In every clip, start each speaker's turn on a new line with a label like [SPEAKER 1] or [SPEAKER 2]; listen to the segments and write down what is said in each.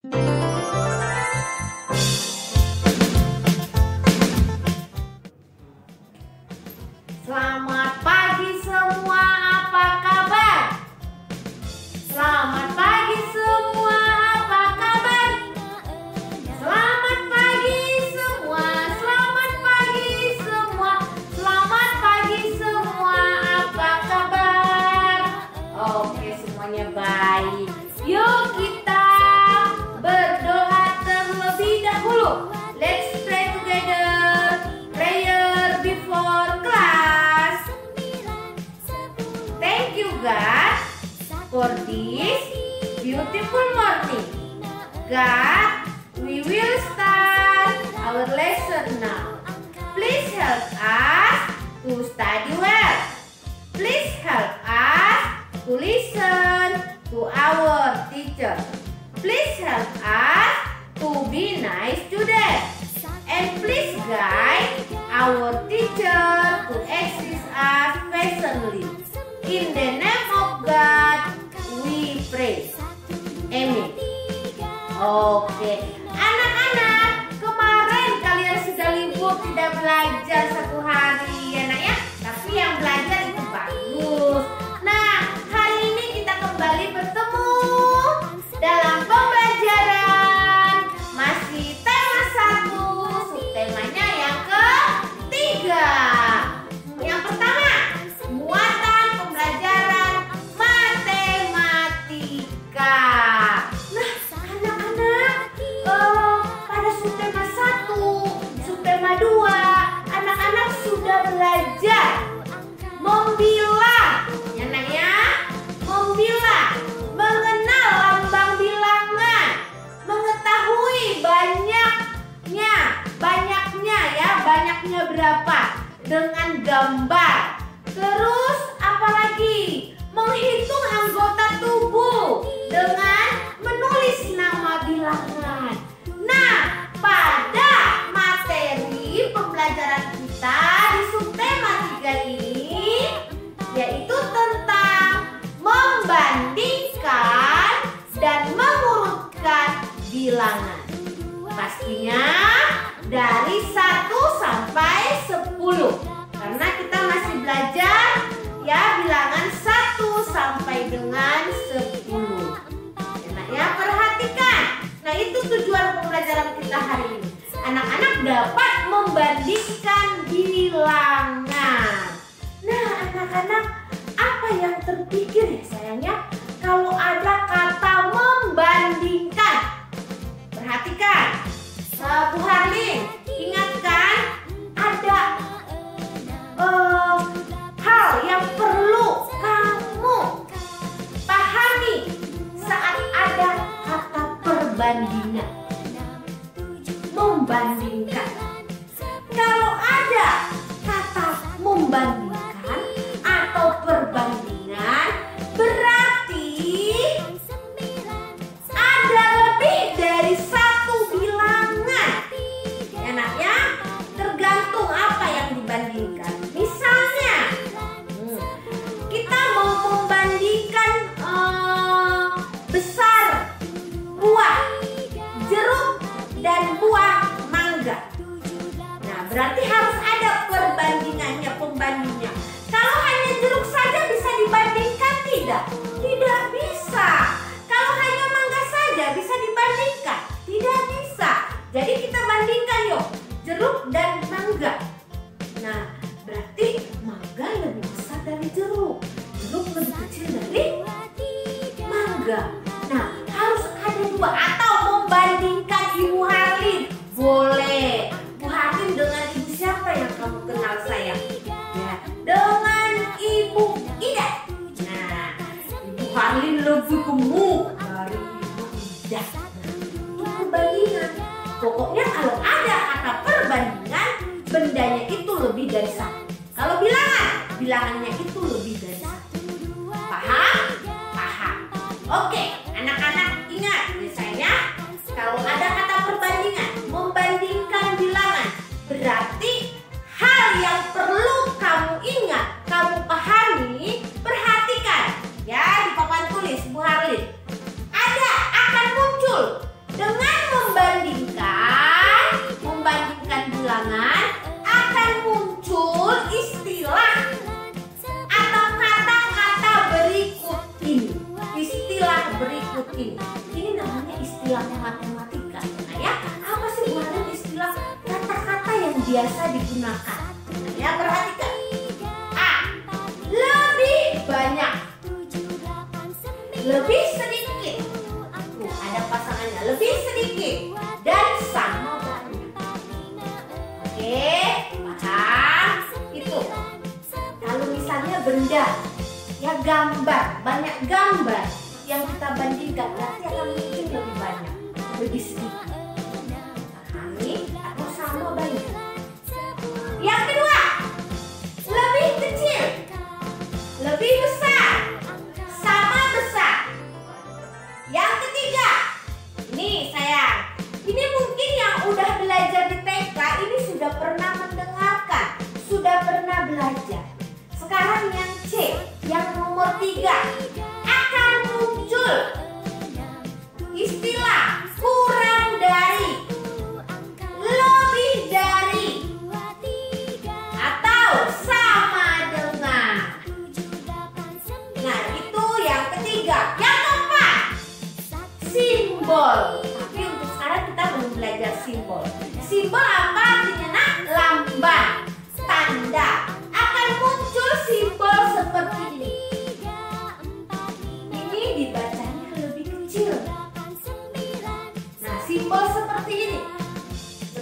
[SPEAKER 1] Selamat pagi semua, apa kabar? Selamat pagi semua, apa kabar? Selamat pagi semua, selamat pagi semua, selamat pagi semua, apa kabar? Oke, semuanya baik. Yuk kita berdoa terlebih dahulu. Let's pray together. Prayer before class. Thank you God for this beautiful morning. God, we will start our lesson now. Please help us to study well. Please help us to listen to our teacher. Please help us to be nice to them. And please guide our teacher to assist us patiently. In the name of God, we pray. Amen. Oke, anak-anak, kemarin kalian sudah libur tidak belajar satu hari ya nak ya. Tapi yang belajar itu bagus. Nah, hari ini kita kembali bertemu dalam pembelajaran masih tema 1, subtemanya yang ketiga. Yang pertama, muatan pembelajaran matematika. Nah, anak-anak, pada subtema 1, subtema 2, anak-anak sudah belajar membilang, ya nak ya, membilang, mengenal lambang bilangan, mengetahui banyaknya berapa dengan gambar. Terus apalagi? Menghitung anggota tubuh dengan menulis nama bilangan. Nah, pada materi pembelajaran kita di subtema 3 ini yaitu tentang membandingkan dan mengurutkan bilangan. Pastinya dari 1 sampai 10. Karena kita masih belajar ya bilangan 1 sampai dengan 10. Nah, ya perhatikan. Nah, itu tujuan pembelajaran kita hari ini. Anak-anak dapat membandingkan bilangan. Nah, anak-anak, apa yang terpikir ya sayangnya kalau ada kata membandingkan? Perhatikan, Bu Harlin, ingatkan ada hal yang perlu kamu pahami saat ada kata perbandingan. Membandingkan. Kalau ada kata membandingkan atau perbandingan, berarti ada lebih dari 1 bilangan. Ya nak ya, tergantung apa yang dibandingkan. Misalnya, kita mau membandingkan besar buah jeruk dan buah mangga. Nah, berarti harus ada perbandingannya, pembandingnya. Kalau hanya jeruk saja bisa dibandingkan tidak? Tidak bisa. Kalau hanya mangga saja bisa dibandingkan? Tidak bisa. Jadi kita bandingkan yuk, jeruk dan mangga. Nah, berarti mangga lebih besar dari jeruk. Jeruk lebih kecil dari mangga. Nah, harus ada 2 atau membandingkan Ibu Harlin. Boleh. Bu Harlin dengan ibu siapa yang kamu kenal sayang? Ya, dengan Ibu Ida. Nah, Ibu Harlin lebih gemuk dari Ibu Ida. Itu perbandingan. Pokoknya kalau ada kata perbandingan, bendanya itu lebih dari 1. Kalau bilangannya itu lebih dari 1. Paham? Paham. Oke, anak-anak ingat biasanya kalau ada kata perbandingan, membandingkan bilangan, berarti hal yang perlu kamu ingat, kamu pahami, perhatikan ya di papan tulis Bu Harlin. Akan muncul istilahnya matematika. Nah ya, apa sih Bu Harlin istilah kata-kata yang biasa digunakan? Nah ya, perhatikan. A. Lebih banyak. Lebih sedikit. Tuh, ada pasangannya. Lebih sedikit dan sama banyak. Oke, paham? Itu. Kalau misalnya benda, ya gambar, banyak gambar yang kita bandingkan, nanti akan mungkin lebih banyak, lebih sedikit. Pahami atau sama banyak. Yang kedua, lebih kecil, lebih besar, sama besar. Yang ketiga, ini sayang, ini mungkin yang udah belajar di TK ini sudah pernah mendengarkan, sudah pernah belajar. Sekarang yang C, yang nomor 3, akan muncul istilah kurang dari, lebih dari, atau sama dengan. Nah, itu yang ketiga. Yang keempat, simbol. Tapi untuk sekarang kita belum belajar simbol. Simbol apa artinya nak? Lambang, tanda. Akan muncul simbol seperti ini. Ini dibacanya lebih kecil. Nah, simbol seperti ini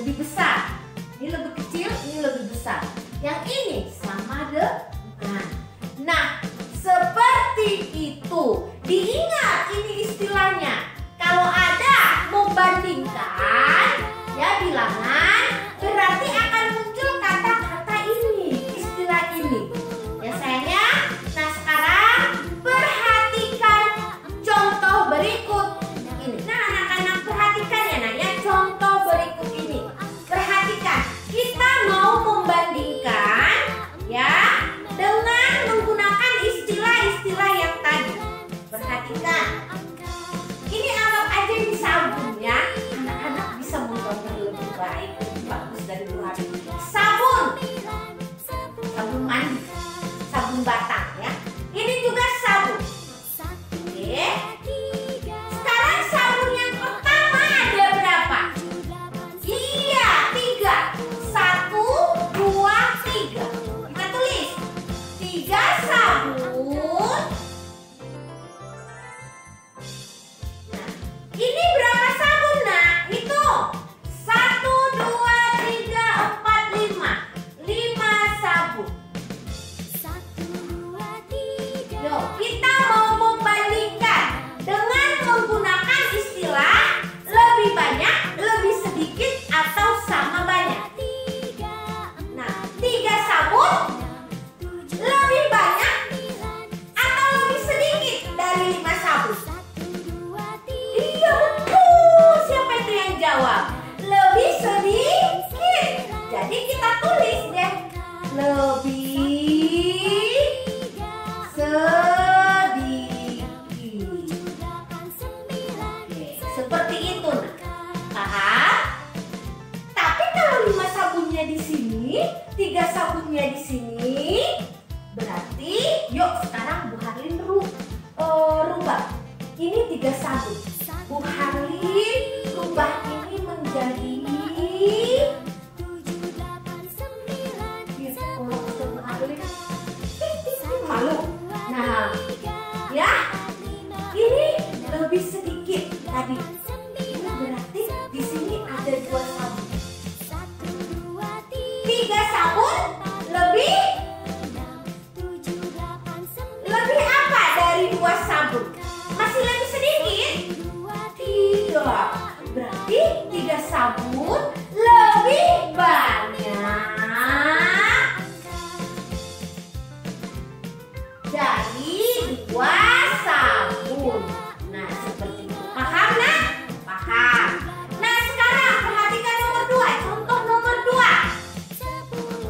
[SPEAKER 1] lebih besar. Ini lebih kecil, ini lebih besar. Yang ini sama dengan. Nah, seperti itu. Diingat ini istilahnya. Kalau ada membandingkan, ya bilangan, berarti akan muncul kata-kata ini, istilah ini. Ya sayangnya. Nah, sekarang perhatikan contoh berikut ini. Nah, anak-anak perhatikan ya nak ya, contoh berikut ini. Perhatikan, kita mau membandingkan ya dengan menggunakan istilah-istilah yang tadi. Perhatikan. Ini anggap aja di sabunnya, anak-anak bisa menggambar lebih baik, lebih bagus dari Bu Harlin. Sabun, sabun mandi, sabun batang ya. Ini juga sabun. Oke. Sekarang sabun yang pertama ada berapa? Iya, 3. 1, 2, 3. Kita tulis 3 sabun. Nah, ini berapa sabun nak? Hitung. 1, 2, 3, 4, 5. 5 sabun. Yuk, kita mau membandingkan dengan menggunakan istilah lebih banyak, lebih sedikit, atau sama banyak. Nah, 3 sabun lebih banyak atau lebih sedikit dari 5 sabun? Iya betul. Siapa itu yang jawab? Lebih sedikit. Jadi kita tulis deh. Lebih sedikit. Oke, seperti itu nak. Paham? Tapi kalau 5 sabunnya di sini, 3 sabunnya di sini, berarti yuk sekarang Bu Harlin rubah. Ini 3 sabun. Bu Harlin rubah ini menjadi malu. Nah, ya, ini lebih sedikit tadi. Ini berarti di sini ada 2 sabun. 3 sabun lebih apa dari 2 sabun? Masih lebih sedikit? Tidak. Berarti 3 sabun lebih banyak dari 2 sabun. Nah, seperti itu. Paham nak? Paham. Nah, sekarang perhatikan nomor 2. Contoh nomor 2.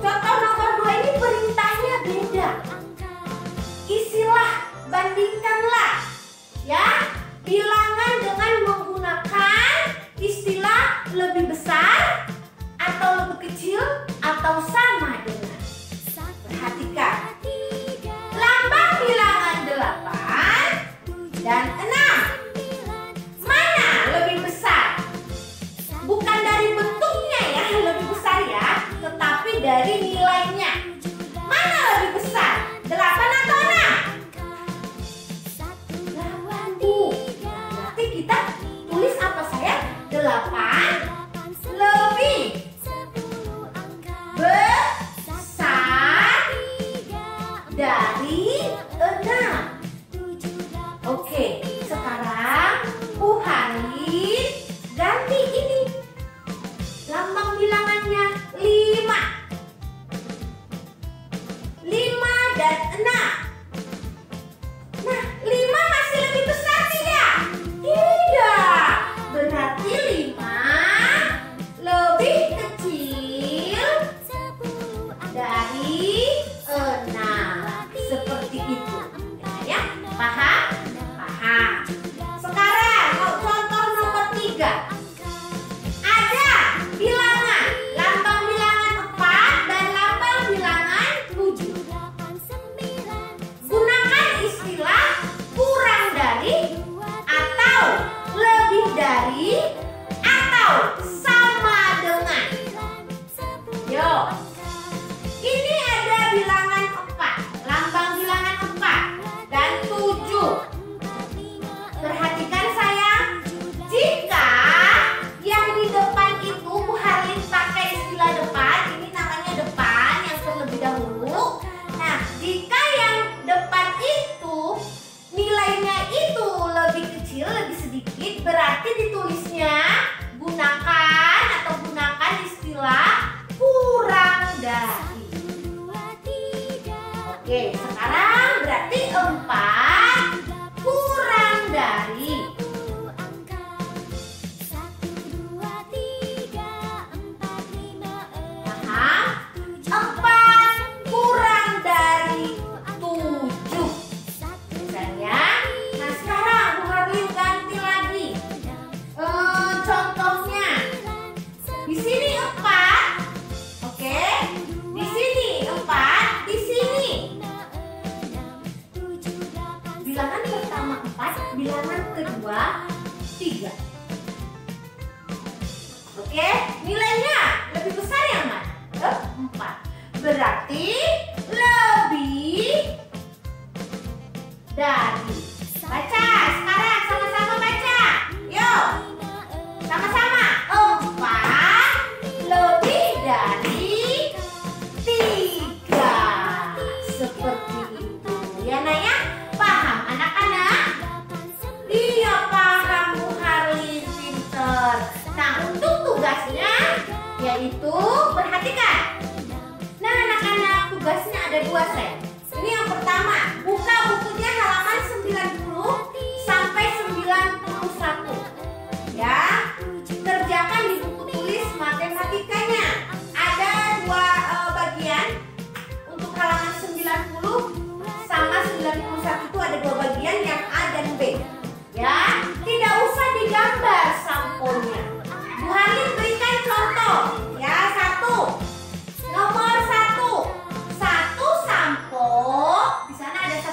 [SPEAKER 1] Contoh nomor 2 ini perintahnya beda. Istilah bandingkanlah. Ya, bilangan dengan menggunakan istilah lebih besar 3. Ada bilangan, lambang bilangan 4 dan lambang bilangan 7. Gunakan istilah kurang dari, atau lebih dari, atau sama dengan. Yo, ini ada bilangan 4, lambang bilangan 4 dan 7. Perhatikan sayang, jika yang di depan itu Bu Harlin pakai istilah depan, ini namanya depan yang terlebih dahulu. Nah, jika yang depan itu nilainya itu lebih kecil, lebih sedikit, berarti ditulisnya gunakan istilah kurang dari. Oke, sekarang berarti 4 kurang dari. Paham? 4 kurang dari 7. Misalnya, nah sekarang Bu Harlin ganti lagi. Contohnya, di sini 4, oke? Di sini 4, di sini. Bilangan pertama 4, bilangan kedua 3. Oke, nilainya lebih besar yang mana? 4. Berarti lebih dari. Baca sekarang, sama-sama baca. Yuk, sama-sama. 4 lebih dari 3. Seperti itu. Ya Naya, paham anak-anak? Iya paham, Bu Harlin, pinter. Nah, untuk tugasnya yaitu perhatikan. Nah anak-anak, tugasnya ada 2 set. Ini yang pertama, buka bukunya halaman 90 sampai 91. Ya, kerjakan di buku tulis matematikanya. Ada 2 bagian. Untuk halaman 90 sama 91 itu ada 2 bagian, yang A dan B. Ya, tidak usah digambar samponya. Bu Harlin berikan contoh. Ya, 1. Nomor 1. 1 sampo. Di sana ada 1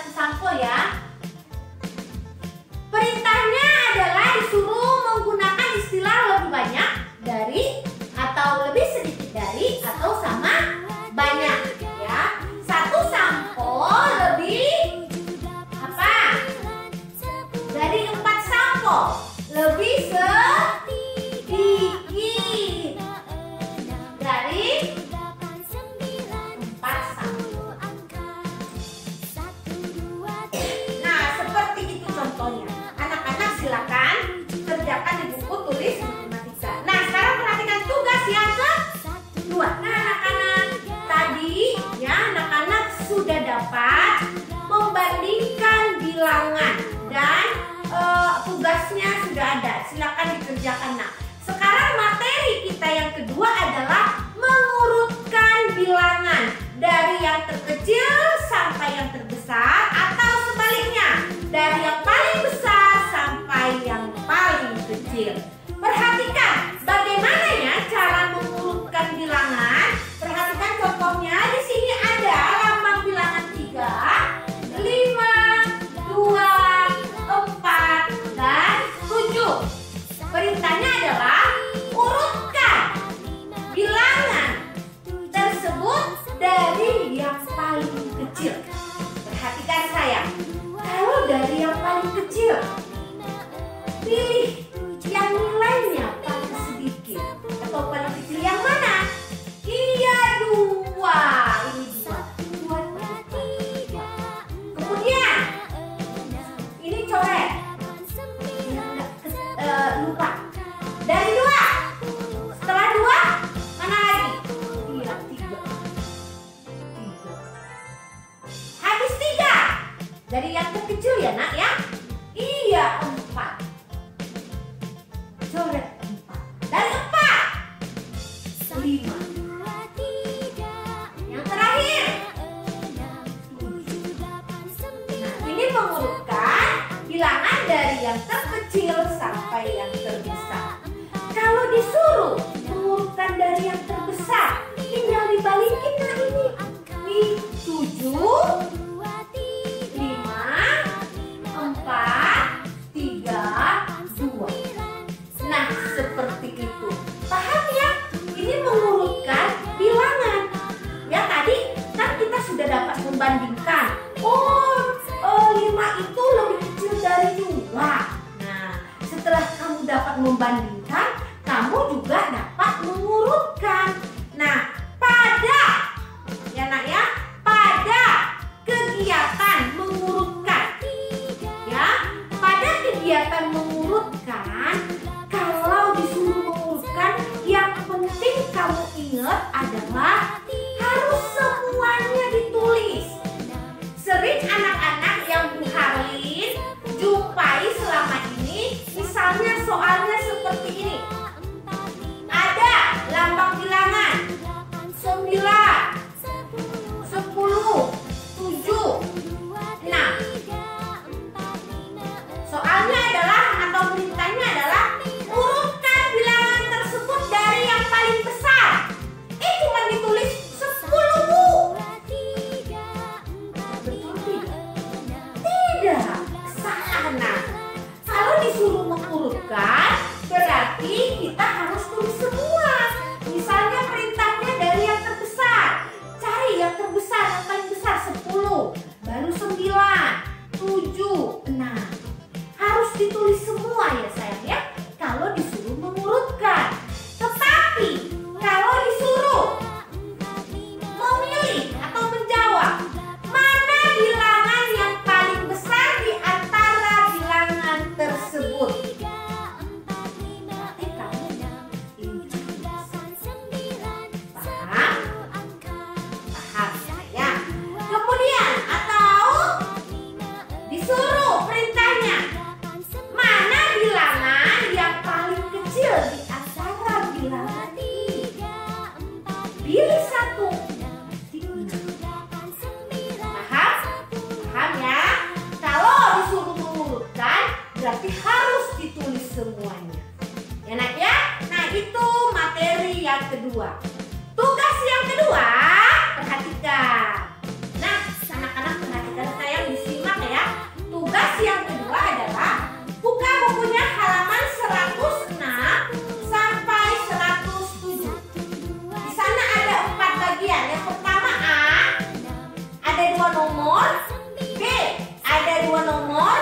[SPEAKER 1] ingat adalah harus semuanya ditulis. Sering anak-anak yang Bu Harlin jumpai selama ini, misalnya soalnya seperti ini. Ada lambang bilangan 9, 10, 7, 6. Soalnya adalah atau perintahnya adalah urutkan bilangan tersebut dari yang paling besar. Cuma ditulis 10, Bu. Betul tidak? Tidak, salah. Nah, kalau disuruh mengurutkan, berarti kita harus tulis semua. Misalnya perintahnya dari yang terbesar. Cari yang terbesar, yang paling besar 10, baru 9, 7, 6. Harus ditulis semua ya sayang ya, kalau disuruh mengurutkan. Tetapi kalau disuruh memilih atau menjawab mana bilangan yang paling besar di antara bilangan tersebut, berarti kamu ini paham? Paham ya. Kemudian atau disuruh perintahnya mana bilangan yang paling kecil di antara bilangan ini. Pilih satu. Paham? Paham ya? Kalau disuruh mengurutkan, berarti harus ditulis semuanya. Enak ya? Nah, itu materi yang kedua. Tugas yang kedua, perhatikan. Nah, anak-anak perhatikan, saya disimak ya. Tugas yang kedua adalah buka bukunya halaman 106 sampai 107. Di sana ada 4 bagian. Yang pertama A, ada 2 nomor. B, ada 2 nomor.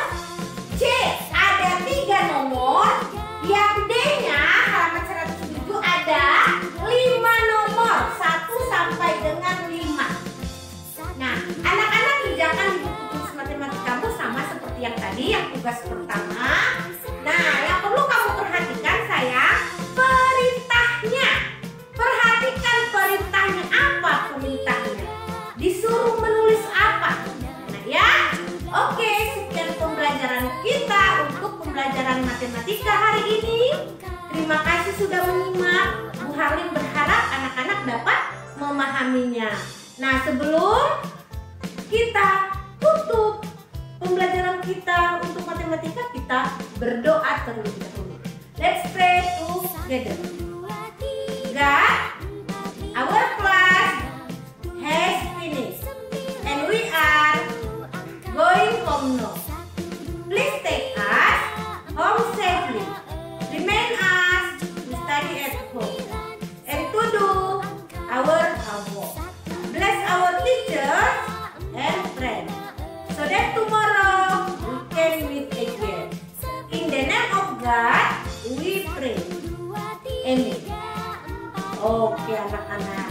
[SPEAKER 1] C, ada 3 nomor. Yang D-nya halaman 107 ada 5 nomor, 1 sampai dengan 5. Nah, anak-anak kerjakan di buku tulis matematika kamu sama seperti yang tadi, yang tugas pertama. Nah, yang perlu kamu perhatikan sayang, perintahnya. Perhatikan perintahnya. Apa perintahnya? Disuruh menulis apa? Nah ya, oke, sekian pembelajaran kita untuk pembelajaran matematika hari ini. Terima kasih sudah menyimak. Bu Harlin berharap anak-anak dapat memahaminya. Nah, sebelum kita tutup pembelajaran kita untuk matematika, kita berdoa terlebih dahulu. Let's pray together. God, our class has finished and we are going home now. Please take us home safely. Remain us to study at home and to do our homework. Bless our teachers and friends so that tomorrow we can meet again. In the name of God we pray. Amen. Oke anak-anak.